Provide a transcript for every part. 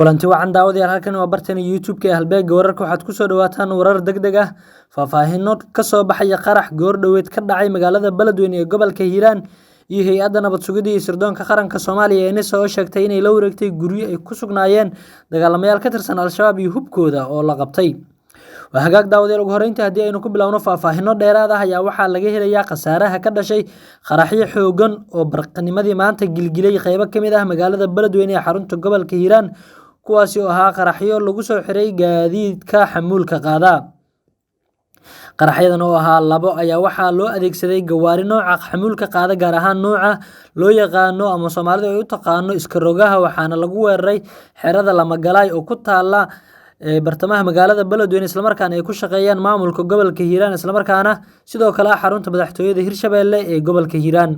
kulanti wacan daawadayaal halkan waa bartani YouTube-ka ee halbeega wararka waxaad ku soo dhawaataan warar degdeg ah faahfaahinno ka soo baxaya qarax goor dhaweed ka dhacay magaalada Beledweyne ee gobolka Hiiraan iyo hay'adda nabad sugidda iyo sirdoonka qaranka Soomaaliya ee soo sheegtay inay la wareegtay guryo ay ku sugnaayeen dagaalamayaal ka tirsan Al-Shabaab iyo hubkooda oo la qabtay. Waa hagaag daawadayaal ugu horeyntii haddii aynu ku bilowno faahfaahinno dheeraad ah ayaa waxaa laga helayaa khasaaraha ka dhashay qaraxyo xoogan oo barqanimadii maanta gilgilay qaybo ka mid ah magaalada Beledweyne ee xarunta gobolka Hiiraan kuwaasi oo ahaa qaraxyo lagu soo xiray gaadiidka xamuulka qaada. qaraxyadan oo ahaa labo ayaa waxaa loo adeegsaday gawaari nooca xamuulka qaada gaar ahaan nooca loo yaqaano ama Soomaalidu ay u taqaano iska rogaha waxaana lagu weeraray xerada Lamagalaay oo ku taala bartamaha magaalada Beledweyne isla markaana ay ku shaqeeyaan maamulka gobolka Hiiraan isla markaana sidoo kale xarunta madaxtooyada Hirshabelle ee gobolka Hiiraan.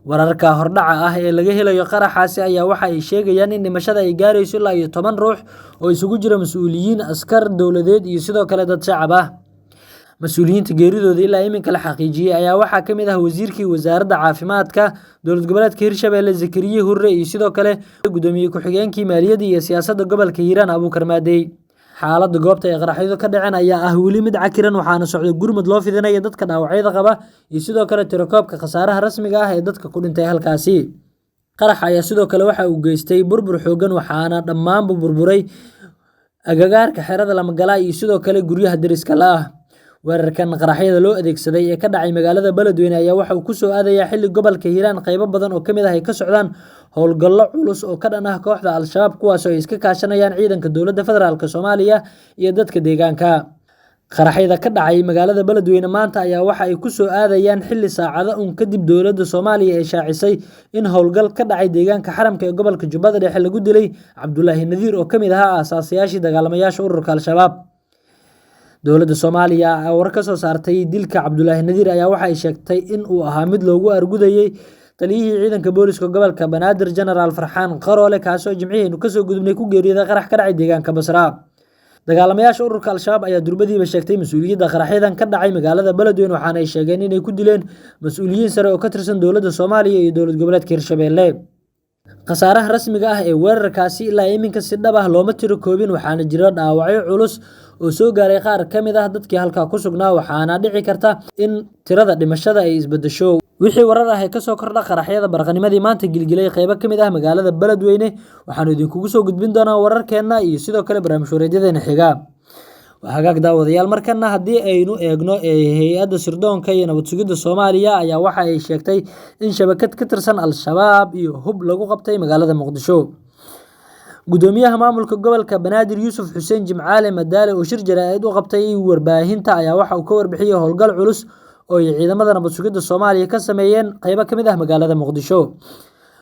wararka hordhaca ah ee laga helayo qaraxaasi ayaa waxa ay sheegayaan in dhimashada ay gaarayso ilaa 10 ruux oo isugu jira mas'uuliyiin askar dawladeed iyo sidoo kale dad shacab ah. mas'uuliyiinta geeridooda ilaa iminka la xaqiijiyay ayaa waxaa ka mid ah wasiirkii wasaaradda caafimaadka dowlad goboleedka Hirshabelle Zakariya Hurre iyo sidoo kale gudoomiye ku-xigeenkii maaliyadda iyo siyaasadda gobolka Hiiraan Abuukar Maadey. xaaladda goobta ee qaraxyadu ka dhaceen ayaa ah weli mid cakiran waxaana socda gurmad loo fidinayo dadka dhaawacyada qaba iyo sidoo kale tirakoobka khasaaraha rasmiga ah ee dadka ku dhintay halkaasi. qarax ayaa sidoo kale waxa uu geystay burbur xoogan waxaana dhammaanba burburay agagaarka xerada Lamagalaay iyo sidoo kale guryaha deriska la ah. weerarkan qaraxyada loo adeegsaday ee ka dhacay magaalada Beledweyne ayaa waxa uu ku soo aadayaa xilli gobolka Hiiraan qaybo badan oo kamid ah ay ka socdaan howlgallo culus oo ka dhan ah kooxda Al-Shabaab kuwaas oo ay iska kaashanayaan ciidanka dowladda federaalka Soomaaliya iyo dadka deegaanka. qaraxyada ka dhacay magaalada Beledweyne maanta ayaa waxa ay ku soo aadayaan xilli saacado kadib dowladda Soomaaliya ay shaacisay in howlgal ka dhacay deegaanka xaramka ee gobolka Jubbada Dhexe lagu dilay Cabdullaahi Nadiir oo kamid ahaa aasaasiyaashii dagaalamayaasha ururka Al-Shabaab. dowladda Soomaaliya oo war ka soo saartay dilka Cabdullaahi Nadiir ayaa waxa ay sheegtay in uu ahaa mid loogu argudayay taliyihii ciidanka booliska gobolka Banaadir General Farxaan Qaroole kaasoo jimcihii ka soo gudubnay ku geeriyooday qarax ka dhacay deegaanka Basra. dagaalamayaasha ururka Al-Shabaab ayaa durbadiiba sheegtay mas'uuliyadda qaraxyadan ka dhacay magaalada Beledweyne waxaana ay sheegeen inay ku dileen mas'uuliyiin sare oo ka tirsan dowladda Soomaaliya iyo dowlad goboleedka Hirshabelle. khasaaraha rasmiga ah ee weerarkaasi ilaa iminka si dhab ah looma tiro koobin waxaana jira dhaawacyo culus oo soo gaaray qaar ka mid ah dadkii halkaa ku sugnaa waxaana dhici karta in tirada dhimashada ay isbedesho. wixii warar ah ee ka soo kordha qaraxyada barqanimadii maanta gilgilay qaybo ka mid ah magaalada Beledweyne waxaanu idinkugu soo gudbin doonaa wararkeena iyo sidoo kale barnaamij wareedyadeena xiga. waa hagaag daawadayaal markana haddii aynu eegno hay'adda sirdoonka iyo nabad sugidda Soomaaliya ayaa waxa ay sheegtay in shabakad ka tirsan Al-Shabaab iyo hub lagu qabtay magaalada Muqdisho. gudoomiyaha maamulka gobolka Banaadir Yuusuf Xuseen Jimcaale Madaale oo shir jaraa'id u qabtay warbaahinta ayaa waxa uu ka warbixiyay howlgal culus oo ay ciidamada nabad sugidda Soomaaliya ka sameeyeen qaybo ka mid ah magaalada Muqdisho.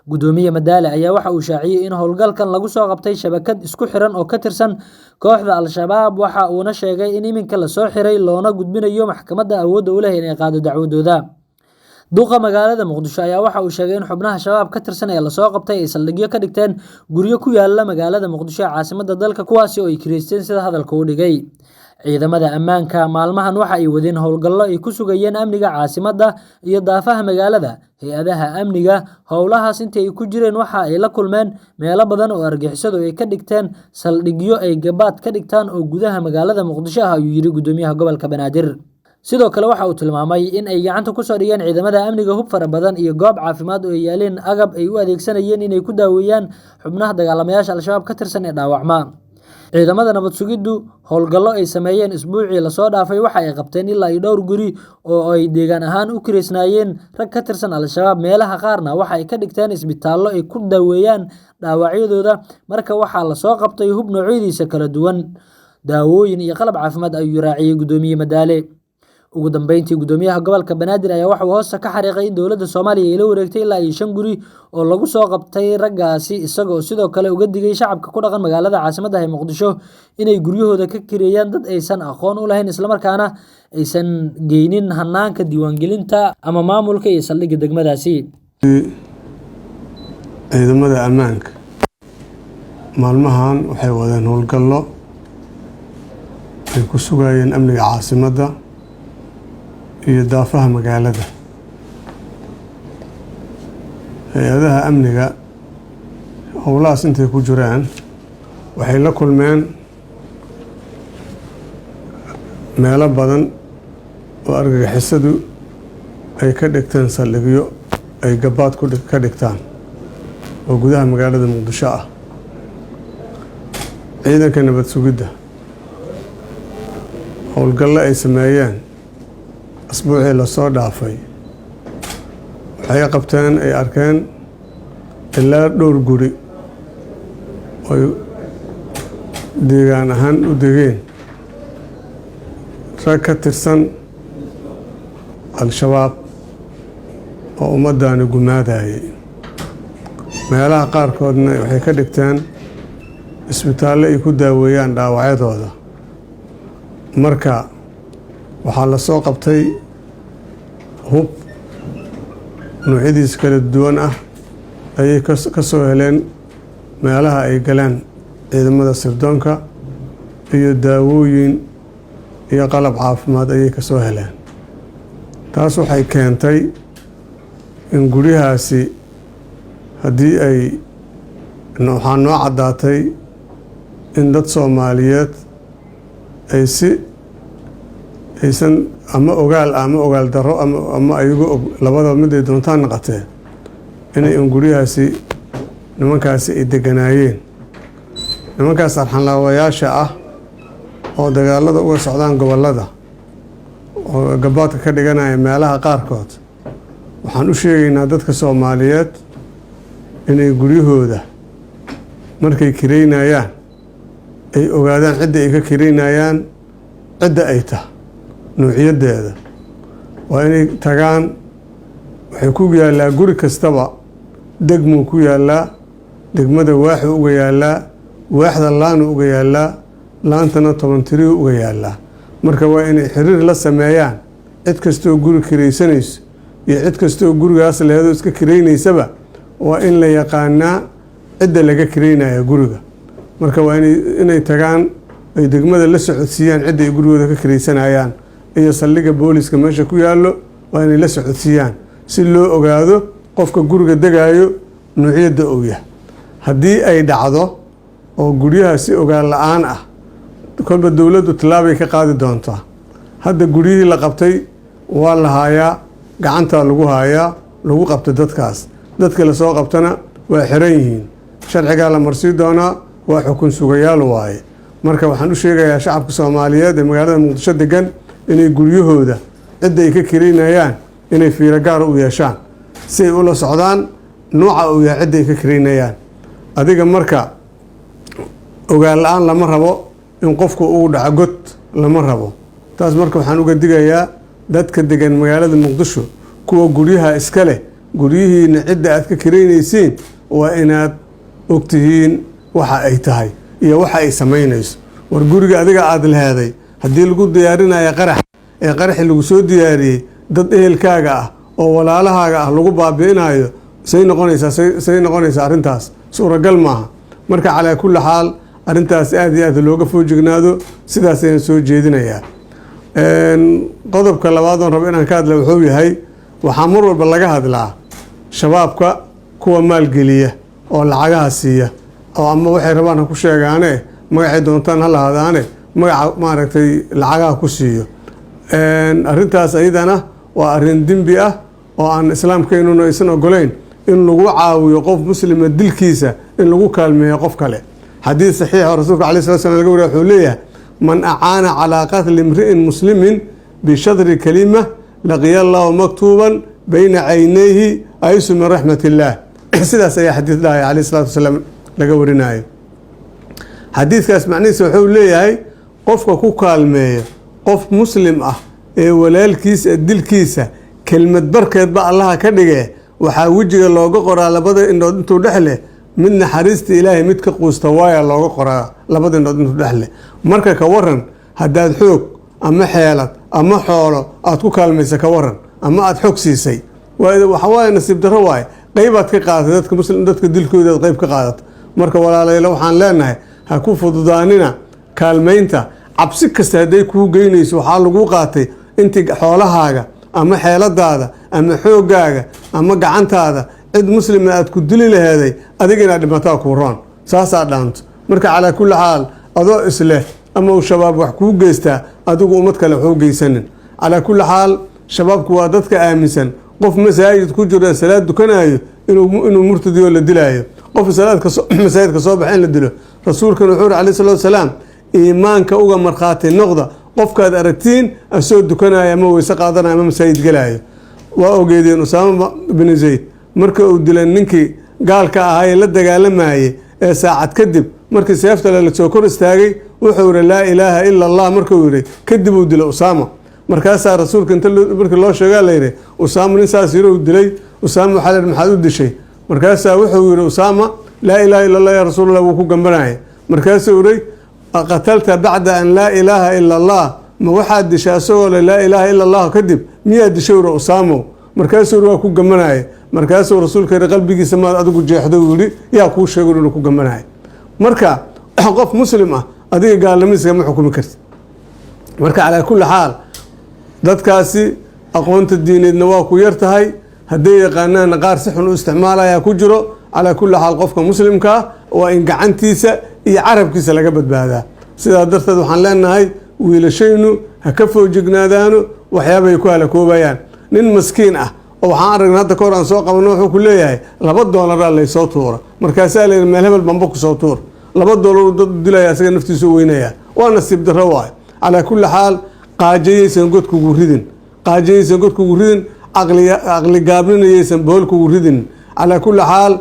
gudoomiye Madaale ayaa waxa uu shaaciyay in howlgalkan lagu soo qabtay shabakad isku xiran oo ka tirsan kooxda Al-Shabaab waxa uuna sheegay in iminka la soo xiray loona gudbinayo maxkamadda awoodda u leh inay qaado dacwadooda. duqa magaalada Muqdisho ayaa waxa uu sheegay in xubnaha shabaab ka tirsan ee la soo qabtay ay saldhigyo ka dhigteen guryo ku yaala magaalada Muqdisho ee caasimadda dalka kuwaasi oo ay kireysteen sida hadalka u dhigay. ciidamada ammaanka maalmahan waxa ay wadeen howlgallo ay ku sugayeen amniga caasimadda iyo daafaha magaalada. hay'adaha amniga howlahaas intii ay ku jireen waxa ay la kulmeen meelo badan oo argixisadu ay ka dhigteen saldhigyo ay gabaad ka dhigtaan oo gudaha magaalada Muqdisho ah ayuu yiri gudoomiyaha gobolka Banaadir. sidoo kale waxa uu tilmaamay in ay gacanta ku soo dhigeen ciidamada amniga hub fara badan iyo goob caafimaad oo ay yaaleen agab ay u adeegsanayeen inay ku daaweeyaan xubnaha dagaalamayaasha Al-Shabaab ka tirsan ee dhaawacma. ciidamada nabad sugiddu howlgallo ay sameeyeen isbuucii la soo dhaafay waxa ay qabteen ilaa dhowr guri oo ay deegaan ahaan u kireysnaayeen rag ka tirsan Al-Shabaab meelaha qaarna waxa ay ka dhigteen isbitaallo ay ku daaweeyaan dhaawacyadooda. marka waxaa la soo qabtay hub noocyadiisa kala duwan daawooyin iyo qalab caafimaad ayuu raaciyay gudoomiye Madaale. ugu dambeyntii gudoomiyaha gobolka Banaadir ayaa waxa uu hoosta ka xariiqay in dowladda Soomaaliya ay la wareegtay ilaa 5 guri oo lagu soo qabtay raggaasi isagoo sidoo kale uga digay shacabka ku dhaqan magaalada caasimadda ee Muqdisho inay guryahooda ka kireeyaan dad aysan aqoon u lahayn isla markaana aysan geynin hanaanka diiwaangelinta ama maamulka iyo saldhigga degmadaasi. ciidamada ammaanka maalmahan waxay wadeen howlgallo ay ku sugayeen amniga caasimadda iyo daafaha magaalada. hay'adaha amniga howlahaas intay ku jiraan waxay la kulmeen meelo badan oo argagixisadu ay ka dhigteen saldhigyo ay gabaad ka dhigtaan oo gudaha magaalada muqdisho ah. ciidanka nabad sugidda howlgalle ay sameeyeen asbuucii lasoo dhaafay waxay qabteen ay arkeen ilaa dhowr guri oy deegaan ahaan u degeen rag ka tirsan al-shabaab oo ummaddaani gumaadayay. meelaha qaarkoodna waxay ka dhigteen isbitaalle ay ku daaweeyaan dhaawacyadooda. marka waxaa la soo qabtay hub noocyadiis kala duwan ah ayay ka soo heleen meelaha ay galeen ciidamada sirdoonka, iyo daawooyin iyo qalab caafimaad ayay ka soo heleen. taas waxay keentay in guryahaasi haddii waxaa noo caddaatay in dad Soomaaliyeed ay aysan ama ogaal ama ogaal darro ama ayagu labadaba mid ay doontaan naqatee inay guryahaasi nimankaasi ay deganaayeen. nimankaas arxanlaawayaasha ah oo dagaalada uga socdaan gobollada oo gabaadka ka dhiganaya meelaha qaarkood, waxaan u sheegaynaa dadka Soomaaliyeed inay guryahooda markay kireynayaan ay ogaadaan cidda ay ka kireynayaan, cidda ay tahay, nuuciyadeeda. waa inay tagaan. waxay ku yaallaa guri kastaba degmuu ku yaallaa, degmada waaxuu uga yaallaa, waaxda laanu uga yaallaa, laantana 10 tiriyu uga yaallaa. marka waa inay xiriir la sameeyaan cid kastoo guri kiraysanayso iyo cid kastoo gurigaas leedo iska kiraynaysaba, waa in la yaqaanaa cidda laga kiraynaya guriga. marka waa inay tagaan ay degmada la socodsiiyaan cidda ay gurigooda ka kiraysanayaan, iyo saldhigga booliska meesha ku yaallo waa inay la socodsiiyaan si loo ogaado qofka guriga degaayo nuuciyadda uu yahay. haddii ay dhacdo oo guryaha si ogaan la-aan ah, kolba dowladdu tallaabay ka qaadi doontaa. hadda guryihii la qabtay waa la haayaa, gacantaa lagu haayaa, lagu qabtay dadkaas. dadka la soo qabtana waa xiran yihiin, sharcigaa la marsii doonaa, waa xukun sugayaal waaye. marka waxaan u sheegayaa shacabka Soomaaliyeed ee magaalada Muqdisho degan inay guryahooda cidda ay ka kireynayaan inay fiiro gaar u yeeshaan si ay ula socdaan nooca uu yahay cidda ay ka kireynayaan. adiga marka ogaan la-aan lama rabo, in qofku uu dhaco god lama rabo. taas marka waxaan uga digayaa dadka degan magaalada Muqdisho, kuwa guryaha iska leh, guryihiina cidda aad ka kireynaysiin waa inaad ogtihiin waxa ay tahay iyo waxa ay samaynayso. war guriga adiga aad leeday haddii lagu diyaarinayo qarax ee qaraxi lagu soo diyaariyey dad ehelkaaga ah oo walaalahaaga ah lagu baabi'inayo, say noqonaysaa arrintaas suuragal maaha. marka calaa kulli xaal arrintaas aad iyo aad looga foojignaado, sidaas ayaan soo jeedinayaa. qodobka labaad oon rabo inaan ka hadla wuxuu yahay, waxaa mar walba laga hadlaa shabaabka kuwa maalgeliya oo lacagaha siiya, oo ama waxay rabaan ha ku sheegaane, magacay doontaan ha lahadaane, magaca maaragtay lacagaha ku siiyo. arrintaas ayadana waa arrin dembi ah oo aan islaamkeennuna aysan ogolayn in lagu caawiyo qof muslima dilkiisa, in lagu kaalmeeyo qof kale. xadiis saxiix oo rasuulka alayhi salatu wasallam laga wariyo wuxuu leeyahay, man acaana calaa qatli imri'in muslimin bishadri kalima laqiya allahu maktuuban bayna caynayhi aysu min raxmat illaah. sidaas ayaa xadiis dhahay alayhi salatu wasallam laga warinayo. xadiidkaas macnihiisa wuxuu leeyahay, qofka ku kaalmeeya qof muslim ah ee walaalkiisa dilkiisa kelmad barkeedba allaha ka dhigee, waxaa wejiga looga qoraa labada indhood intuu dhex leh, mid naxariista ilaahay mid ka quusta waaya looga qoraa labada indhood intuu dhex leh. marka ka waran haddaad xoog ama xeelad ama xoolo aad ku kaalmaysa ka waran, ama aad xog siisay, waxa waaye nasiib darro waaye, qaybaad ka qaadatay dadka muslim, dadka dilkooda aad qayb ka qaadato. marka walaalayla waxaan leenahay, ha ku fududaanina kaalmaynta. cabsi kasta hadday kuu geynayso waxaa lagu qaatay intii xoolahaaga ama xeeladaada ama xoogaaga ama gacantaada cid muslima aad ku dili laheeday, adiga inaad dhimataa kuu roon, saasaa dhaanto. marka calaa kulli xaal adoo isleh ama uu shabaab wax kuu geystaa adigu ummad kale waxu geysanin calaa kulli xaal shabaabku waa dadka aaminsan qof masaajid ku jiro salaad dukanayo inuu murtadiyo la dilaayo qof masaajidka soo baxa in la dilo rasuulkan wuxuu yiri calayhi salaatu wasalaam iimaanka uga markhaati noqda qofkaad aragtiin asoo dukanaya ama weyse qaadanaya ama masaajid galaayo waa ogeedeen Usaama bin Zayd marka uu dilay ninkii gaalka ahaa ee la dagaalamayay ee saacad kadib markii seefta la soo kor istaagay wuxuu yiri laa ilaaha illa allah markuu yiri kadib uu dilay Usaama markaasaa rasuulka inta markii loo sheegay la yiri Usaama nin saas yiri uu dilay Usaama waxa la maxaad u dishay markaasaa wuxuu yiri Usaama laa ilaaha illa allah ya rasuulullah wuu ku gambanay markaasuu yiri qatalta bacda an laa ilaaha illa allah ma waxaad dishaa asagoo laa ilaaha illa allah kadib miyaad dishay yiri Usaama markaasuu yiri waa ku gambanay markaasuu rasuulka yiri qalbigiisa ma adigu jeexdo yiri yaa ku sheegay inuu ku gambanay marka qof muslim ah adiga gaalnimadiisa ma xukumi kartid marka calaa kulli xaal dadkaasi aqoonta diineedna waa ku yar tahay hadday yaqaanaan qaar si xun u isticmaalaya ku jiro calaa kulli xaal qofka muslimka waa in gacantiisa iyo carabkiisa laga badbaadaa sidaa darteed waxaan leenahay wiilashaynu ha ka foojignaadaano waxyaabay ku halakoobayaan nin maskiin ah oo waxaan aragnay hadda ka hor aan soo qabanno wuxuu ku leeyahay $2 laysoo tuura markaasaa layidhi meel hebel bamba ku soo tuur $2 dad dilaya asaga naftiisu weynaya waa nasiib darro waay calaa kulli xaal qaajayaysan godkugu ridin caqli gaabninayaysan boholkugu ridin calaa kulli xaal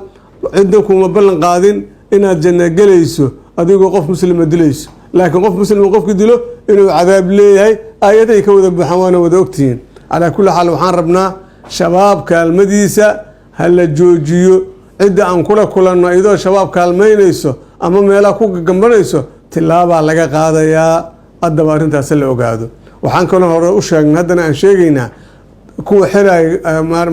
cidda kuma ballan qaadin inaad janna gelayso adigoo qof muslima dilayso laakiin qof muslima qofki dilo inuu cadaab leeyahay aayaday ka wada buuxaan waana wada ogtihiin calaa kulli xaal waxaan rabnaa shabaab kaalmadiisa ha la joojiyo cidda aan kula kulanno iyadoo shabaab kaalmaynayso ama meelaha ku gagambanayso tilaabaa laga qaadayaa haddaba arrintaas la ogaado waxaan kaloo hore u sheegnay haddana aan sheegaynaa kuwa xiraayo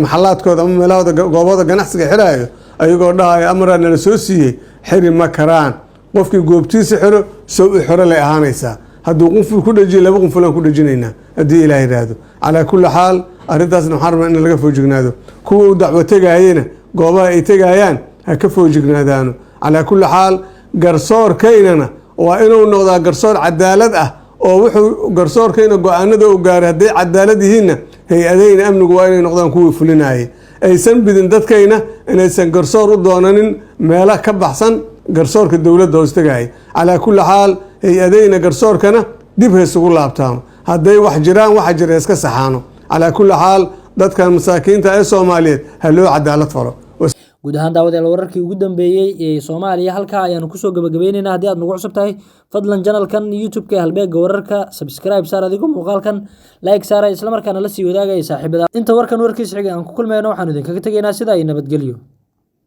maxalaadkooda ama meelahooda goobooda ganacsiga xiraayo ayagoo dhahaya amraa nala soo siiyey xiri ma karaan qofkii goobtiisa xiro sow i xiro lay ahaanaysaa hadduu qunful ku dhajiyo 2 qunfulaan ku dhajinaynaa haddii ilaah yidhaahdo calaa kulli xaal arrintaasna waxaan rabnaa in laga foojignaado kuwa u dacwo tegaayena goobaha ay tegayaan ha ka foojignaadaano calaa kulli xaal garsoorkaynana waa inuu noqdaa garsoor cadaalad ah oo wuxuu garsoorkayna go-aanada u gaaray hadday cadaalad yihiinna hay-adayna amnigu waa inay noqdaan kuwii fulinayay aysan bidin dadkayna inaysan garsoor u doonanin meelo ka baxsan garsoorka dowladda hoostagaya calaa kulli xaal hay-adayna garsoorkana dib ha isugu laabtaano hadday wax jiraan waxa jira iska saxaano calaa kulli xaal dadkan masaakiinta ee Soomaaliyeed ha loo cadaalad falo guud ahaan daawadeel wararkii ugu dambeeyay ee Soomaaliya halka ayaanu kusoo gabagabeynayna haddii aad nagu cusub tahay fadlan channelkan YouTube-ka halbeega wararka subscribe saar adigoo muuqaalkan like saar isla markaana la sii wadaagay saaxiibada inta warkan warkiisa xiga aan ku kulmayno waxaan idinkaga tagaynaa sida ay nabadgelyo.